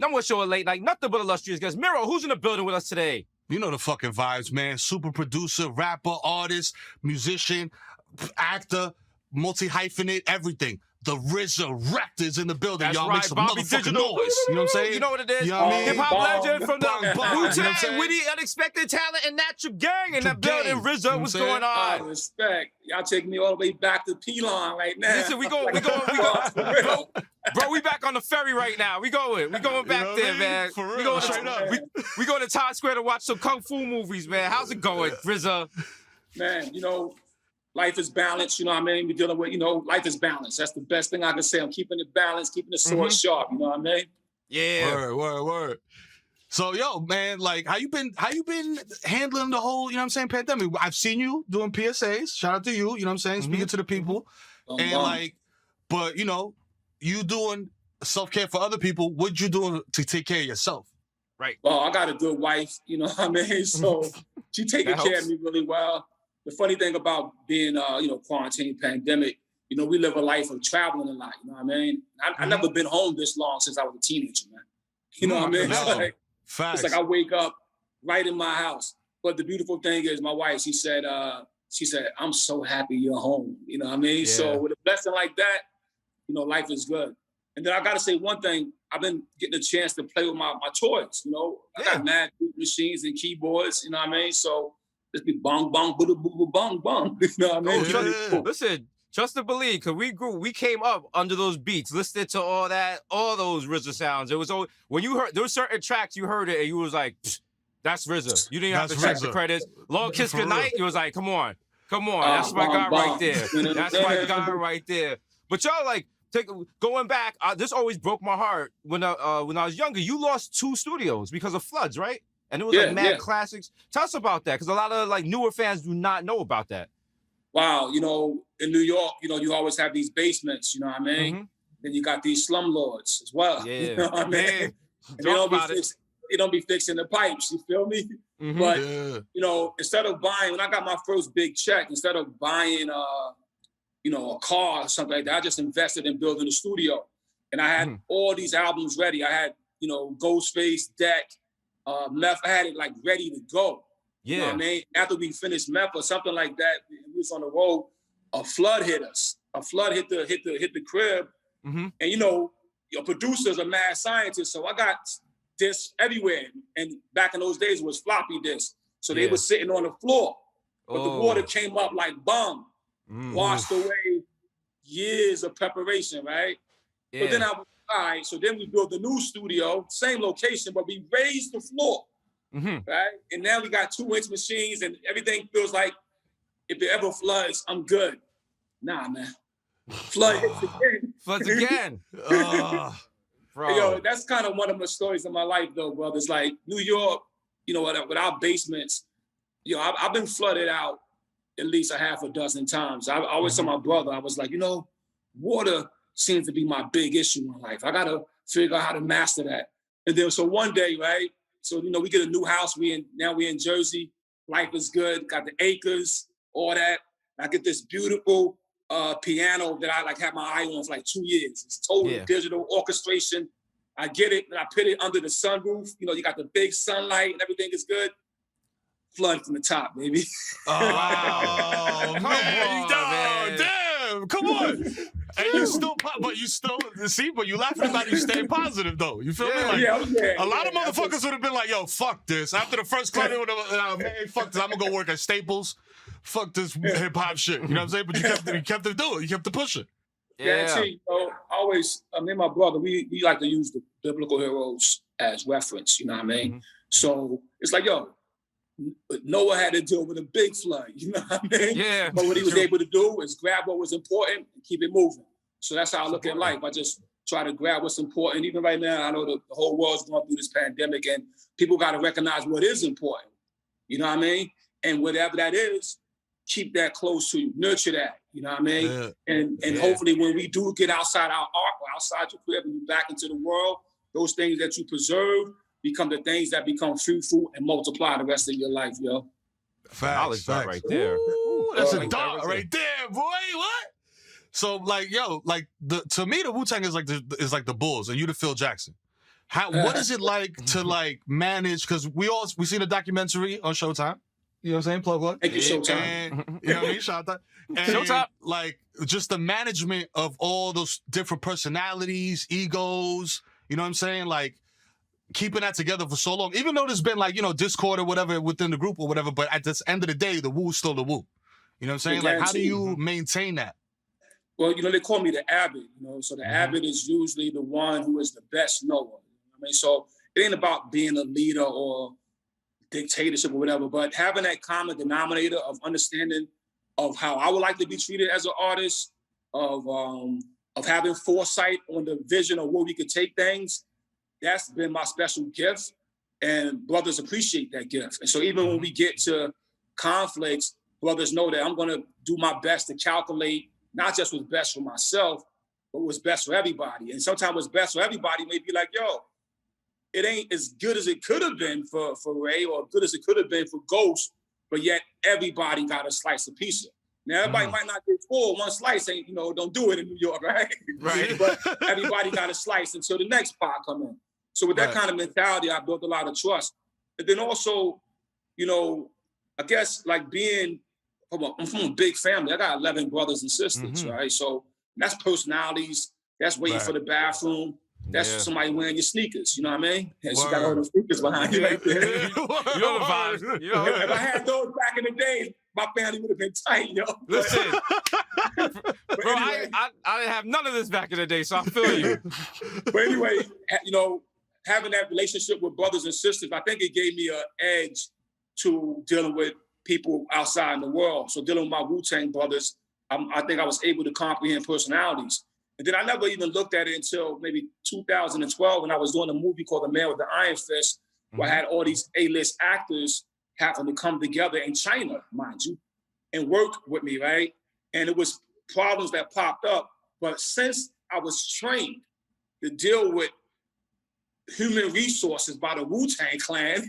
I'm with you late night. Nothing but illustrious guests. Mero, who's in the building with us today? You know the fucking vibes, man. Super producer, rapper, artist, musician, actor, multi-hyphenate, everything. The RZA Rector is in the building, y'all. Make some Bobby motherfucking Digital. noise. You know what I'm saying? You know what it is? You know what I mean? Hip-hop legend from the Bong, bong. You know what I'm Wu-Tang, saying? witty, unexpected talent, and natural gang in that Gang. building. You know RZA, what what's I'm going saying? on? Respect. Y'all taking me all the way back to Pelon right now. Listen, we go, bro, we back on the ferry right now. We going back know what I there, mean? man. For real, we going straight up. We going to Times Square to watch some kung fu movies, man. How's it going, RZA? Man, you know, life is balanced, you know what I mean? We're dealing with, you know, life is balanced. That's the best thing I can say. I'm keeping it balanced, keeping the sword sharp, you know what I mean? Yeah. Word. So, yo, man, like, how you been handling the whole, you know what I'm saying, pandemic? I've seen you doing PSAs. Shout out to you, you know what I'm saying, speaking to the people. And, like, but, you know, you doing self-care for other people. What you doing to take care of yourself? Right. Well, I got a good wife, you know what I mean? So she taking care of me really well. The funny thing about being, you know, quarantine pandemic, you know, we live a life of traveling a lot, you know what I mean? I never been home this long since I was a teenager, man. You know what I mean? No. It's like I wake up right in my house. But the beautiful thing is my wife, she said, I'm so happy you're home. You know what I mean? Yeah. So with a blessing like that, you know, life is good. And then I got to say one thing, I've been getting a chance to play with my toys, you know? I got mad machines and keyboards, you know what I mean? So just be bong, bong, boo, boo, boo, bong, bong. You know what I mean? Oh, listen, trust and believe, because we came up under those beats, listening to all those RZA sounds. It was always, when you heard, there were certain tracks you heard it and you was like, that's RZA. You didn't have to check the credits. Long Kiss Goodnight, you was like, come on. That's my guy right there. That's my guy right there. But y'all, like, going back, this always broke my heart. When I was younger, you lost 2 studios because of floods, right? And it was like mad classics. Tell us about that, because a lot of like newer fans do not know about that. Wow, you know, in New York, you know, you always have these basements, you know what I mean? Then you got these slumlords as well. Yeah. You know what I mean? Yeah. And they don't be fixing the pipes, you feel me? But, you know, instead of buying, when I got my first big check, instead of buying, you know, a car or something like that, I just invested in building a studio. And I had all these albums ready. I had, you know, Ghostface, Deck, Meth, I had it like ready to go. You know what I mean? After we finished Meth or something like that, we was on the road, a flood hit us. A flood hit the crib. And you know, your producers are mad scientists, so I got discs everywhere. And back in those days, it was floppy disks. So they were sitting on the floor. But the water came up like bomb, washed away years of preparation, right? But then I was, all right, so then we built a new studio, same location, but we raised the floor, right? And now we got 2-inch machines and everything feels like if it ever floods, I'm good. Nah, man. Flood hits again. Floods again. Bro. Yo, that's kind of one of my stories in my life, though, brother. It's like New York, you know, with our basements, you know, I've been flooded out at least a half a dozen times. I always tell my brother, I was like, you know, water seems to be my big issue in life. I got to figure out how to master that. And then, so one day, right? So, you know, we get a new house. Now we're in Jersey. Life is good. Got the acres, all that. I get this beautiful piano that I like had my eye on for like 2 years. It's totally digital orchestration. I get it, and I put it under the sunroof. You know, you got the big sunlight and everything is good. Flood from the top, baby. Oh, man. Damn, come on. And you still, but you laughing about it, you staying positive though. You feel me? Like, a lot of motherfuckers would have been like, yo, fuck this. After the first club, they would have, man, fuck this. I'm gonna go work at Staples. Fuck this hip hop shit. You know what I'm saying? But you kept it doing. You kept it pushing. Yeah, see, you know, always, me and my brother, we like to use the biblical heroes as reference, you know what I mean? So it's like, yo, Noah had to deal with a big flood, you know what I mean? Yeah. But what he was able to do is grab what was important and keep it moving. So that's how I look at life. I just try to grab what's important. Even right now, I know the whole world's going through this pandemic and people got to recognize what is important. You know what I mean? And whatever that is, keep that close to you, nurture that, you know what I mean? And hopefully when we do get outside our arc or outside your crib and you back into the world, those things that you preserve become the things that become fruitful and multiply the rest of your life, yo. Facts right there. Ooh, that's a dog right there, boy. What? So like, yo, like to me, the Wu-Tang is like the Bulls, and you the Phil Jackson. What is it like to like manage? Because we seen a documentary on Showtime. You know what I'm saying? Plug. Thank you, Showtime. And, you know what I mean? Showtime. And Showtime. Like just the management of all those different personalities, egos. You know what I'm saying? Like keeping that together for so long, even though there's been like, you know, discord or whatever within the group or whatever. But at the end of the day, the Wu is still the Wu. You know what I'm saying? Like, how do you maintain that? Well, you know, they call me the abbot, you know, so the abbot is usually the one who is the best knower. You know what I mean? So it ain't about being a leader or dictatorship or whatever, but having that common denominator of understanding of how I would like to be treated as an artist, of having foresight on the vision of where we could take things. That's been my special gift, and brothers appreciate that gift. And so even when we get to conflicts, brothers know that I'm going to do my best to calculate not just what's best for myself, but what's best for everybody. And sometimes what's best for everybody may be like, yo, it ain't as good as it could have been for Ray or good as it could have been for Ghost, but yet everybody got a slice of pizza. Now, everybody might not get full. One slice ain't, you know, don't do it in New York, right? Right. But everybody got a slice until the next pot come in. So with that kind of mentality, I built a lot of trust. And then also, you know, I guess like I'm from a big family. I got 11 brothers and sisters, right? So that's personalities. That's waiting for the bathroom. That's somebody wearing your sneakers. You know what I mean? And she got all the sneakers behind you right there. You know the vibes. You know. If I had those back in the day, my family would have been tight, yo. Listen, bro, anyway, I didn't have none of this back in the day, so I feel you. But anyway, you know, having that relationship with brothers and sisters, I think it gave me an edge to dealing with people outside in the world. So dealing with my Wu-Tang brothers, I think I was able to comprehend personalities. And then I never even looked at it until maybe 2012 when I was doing a movie called The Man with the Iron Fist, where I had all these A-list actors having to come together in China, mind you, and work with me, right? And it was problems that popped up. But since I was trained to deal with human resources by the Wu-Tang Clan,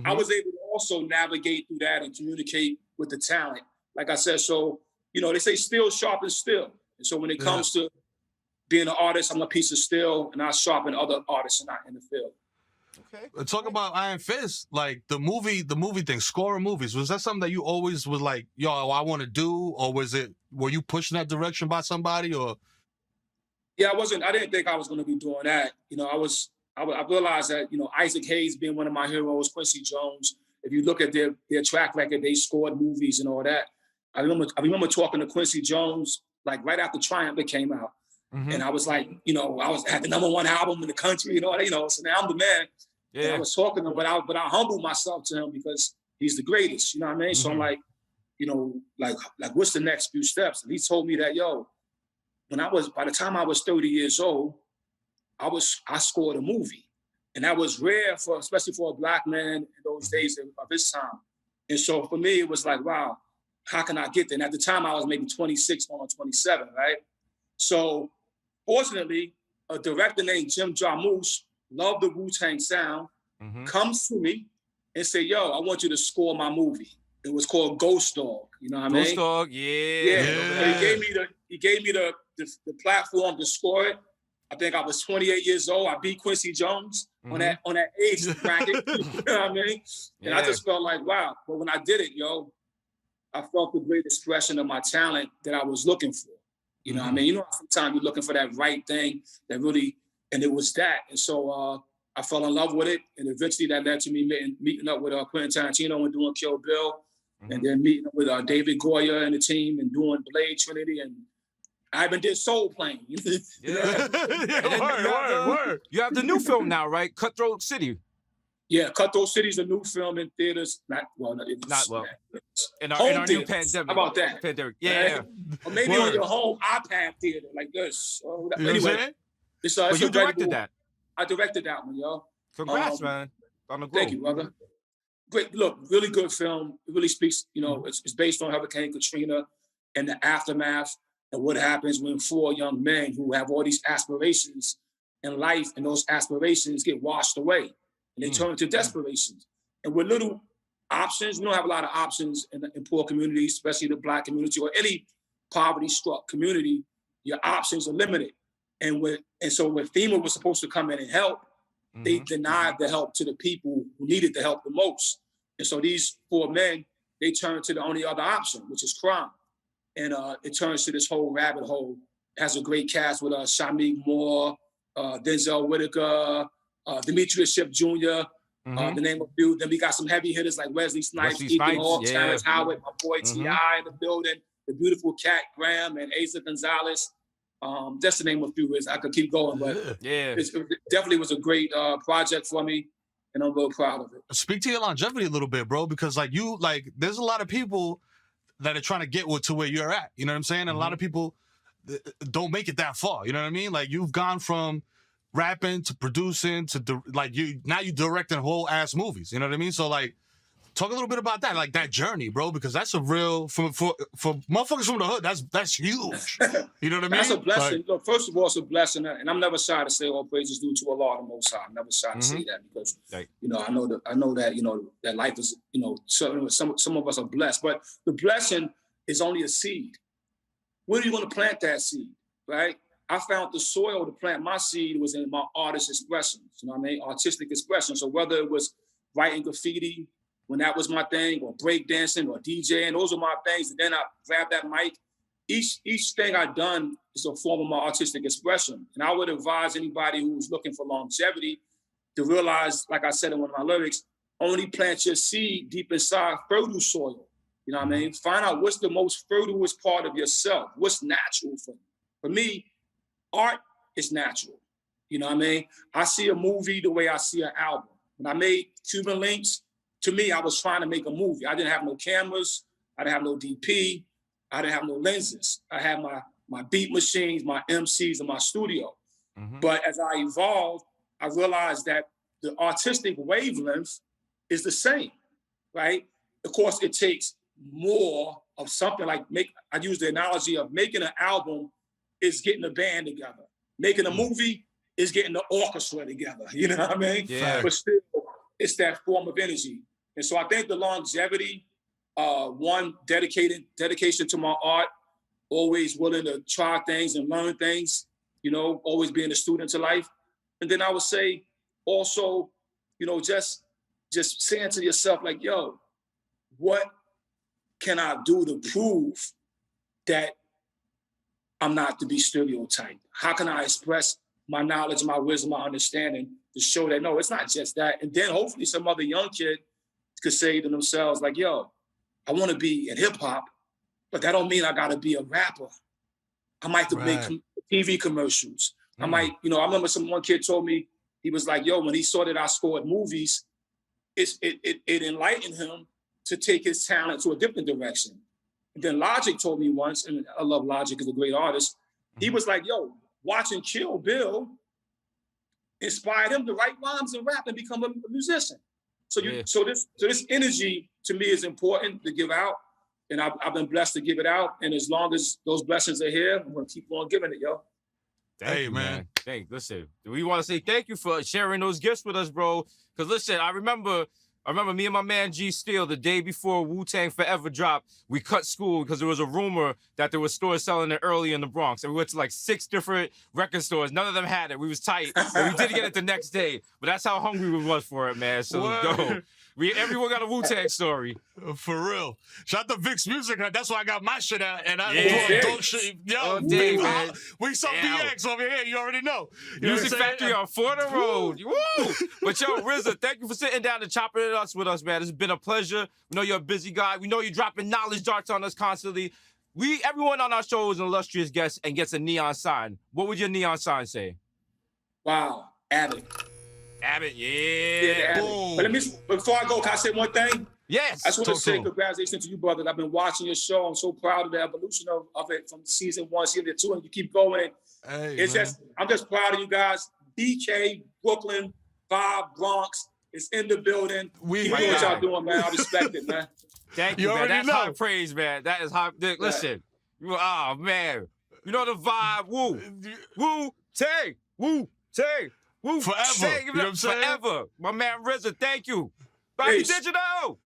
I was able to also navigate through that and communicate with the talent. Like I said, so, you know, they say steel sharpens steel. And so when it comes to being an artist, I'm a piece of steel, and I sharpen other artists in the field. Okay. Talk about Iron Fist, like the movie thing, scoring movies. Was that something that you always was like, yo, I want to do, or were you pushing that direction by somebody, or? Yeah, I didn't think I was going to be doing that. You know, I realized that, you know, Isaac Hayes being one of my heroes, Quincy Jones, if you look at their track record, they scored movies and all that. I remember talking to Quincy Jones, like right after Triumph that came out. And I was like, you know, I had the #1 album in the country, you know, so now I'm the man. Yeah. And I was talking to him, but I humbled myself to him because he's the greatest, you know what I mean? So I'm like, you know, like what's the next few steps? And he told me that, yo, by the time I was 30 years old, I scored a movie. And that was rare especially for a Black man in those days of his time. And so for me, it was like, wow, how can I get there? And at the time I was maybe 26, going on 27, right? So fortunately, a director named Jim Jarmusch, loved the Wu-Tang sound, comes to me and say, yo, I want you to score my movie. It was called Ghost Dog. You know what I mean? Ghost Dog, yeah. So he gave me the platform to score it. I think I was 28 years old. I beat Quincy Jones on that age bracket. You know what I mean? And I just felt like, wow. But when I did it, yo, I felt the great expression of my talent that I was looking for. You know what I mean? You know, sometimes you're looking for that right thing that really, and it was that. And so I fell in love with it. And eventually that led to me meeting up with Quentin Tarantino and doing Kill Bill. And then meeting up with David Goyer and the team and doing Blade, Trinity, and I even did Soul Plane. Word. You have the new film now, right? Cutthroat City. Yeah, Cutthroat City is a new film in theaters. In our new pandemic. How about that? Pandemic. Yeah. Right? Or maybe on your home iPad theater like this. Anyway, but you directed that. I directed that one, yo. Congrats, man. On the thank you, brother. Great, look, really good film. It really speaks, you know, it's based on Hurricane Katrina and the aftermath and what happens when 4 young men who have all these aspirations in life and those aspirations get washed away and they turn into desperations. And with little options, we don't have a lot of options in poor communities, especially the Black community or any poverty-struck community. Your options are limited. And so when FEMA was supposed to come in and help, they denied the help to the people who needed the help the most. And so these 4 men, they turned to the only other option, which is crime. And it turns to this whole rabbit hole. It has a great cast with Shamik Moore, Denzel Whitaker, Demetrius Shipp Jr., the name of you. Then we got some heavy hitters like Wesley Snipes, Ethan Hawke, Terrence Howard, my boy T.I. in the building, the beautiful Kat Graham and Asa Gonzalez. Just to name a few. I could keep going, but it definitely was a great project for me, and I'm real proud of it. Speak to your longevity a little bit, bro, because there's a lot of people that are trying to get to where you're at. You know what I'm saying? And a lot of people don't make it that far. You know what I mean? Like, you've gone from rapping to producing to now you directing whole ass movies. You know what I mean? So like, talk a little bit about that, like that journey, bro, because that's a real for motherfuckers from the hood. That's huge. You know what I mean? That's a blessing. Like, look, first of all, it's a blessing, and I'm never shy to say all praises due to Allah the Most High. I'm never shy to say that because I know that that life is some of us are blessed, but the blessing is only a seed. Where do you want to plant that seed, right? I found the soil to plant my seed was in my artist expressions. You know what I mean? Artistic expression. So whether it was writing graffiti, when that was my thing, or breakdancing, or DJing, those are my things. And then I grabbed that mic. Each thing I've done is a form of my artistic expression. And I would advise anybody who's looking for longevity to realize, like I said in one of my lyrics, only plant your seed deep inside fertile soil. You know what I mean? Find out what's the most fertilest part of yourself. What's natural for you. For me, art is natural. You know what I mean? I see a movie the way I see an album. When I made Cuban Links, to me, I was trying to make a movie. I didn't have no cameras. I didn't have no DP. I didn't have no lenses. I had my beat machines, my MCs, and my studio. But as I evolved, I realized that the artistic wavelength is the same, right? Of course, it takes more of something like I use the analogy of making an album is getting a band together. Making a movie is getting the orchestra together. You know what I mean? Yeah. But still, it's that form of energy. And so I think the longevity, one, dedication to my art, always willing to try things and learn things, always being a student to life. And then I would say also, just saying to yourself, like, yo, what can I do to prove that I'm not to be stereotyped? How can I express my knowledge, my wisdom, my understanding to show that, no, it's not just that. And then hopefully some other young kid could say to themselves, like, yo, I want to be in hip hop, but that don't mean I got to be a rapper. I might have to make TV commercials. I might, I remember one kid told me, he was like, yo, when he saw that I scored movies, it enlightened him to take his talent to a different direction. And then Logic told me once, and I love Logic, is a great artist. He was like, yo, watching Kill Bill inspired him to write rhymes and rap and become a musician. So this energy to me is important to give out. And I've been blessed to give it out. And as long as those blessings are here, I'm gonna keep on giving it, yo. Thank you, man. Listen, we want to say thank you for sharing those gifts with us, bro. Because listen, I remember me and my man G Steel, the day before Wu-Tang Forever dropped, we cut school because there was a rumor that there was stores selling it early in the Bronx. And we went to like 6 different record stores. None of them had it. We was tight. And we did get it the next day. But that's how hungry we was for it, man. So go. Everyone got a Wu-Tang story. For real. Shout out to Vic's Music. That's why I got my shit out. And I don't shit. Yo, man. We saw BX over here. You already know. Music Factory on Fordham Road. Woo! But yo, RZA, thank you for sitting down and chopping it up with us, man. It's been a pleasure. We know you're a busy guy. We know you're dropping knowledge darts on us constantly. Everyone on our show is an illustrious guest and gets a neon sign. What would your neon sign say? Wow, Abbott. Abbott, yeah. Abbott. But before I go, can I say one thing? Yes. I just want to say congratulations to you, brother. I've been watching your show. I'm so proud of the evolution of it from season 1, season 2, and you keep going. I'm just proud of you guys. BK, Brooklyn, Vibe, Bronx is in the building. Keep doing what y'all doing, man. I respect it, man. Thank you, man. That's high praise, man. That is high. Listen, oh man, you know the vibe. Wu-Tang, Wu-Tang. Forever. You know what I'm saying? Forever. My man RZA, thank you. Bobby Digital.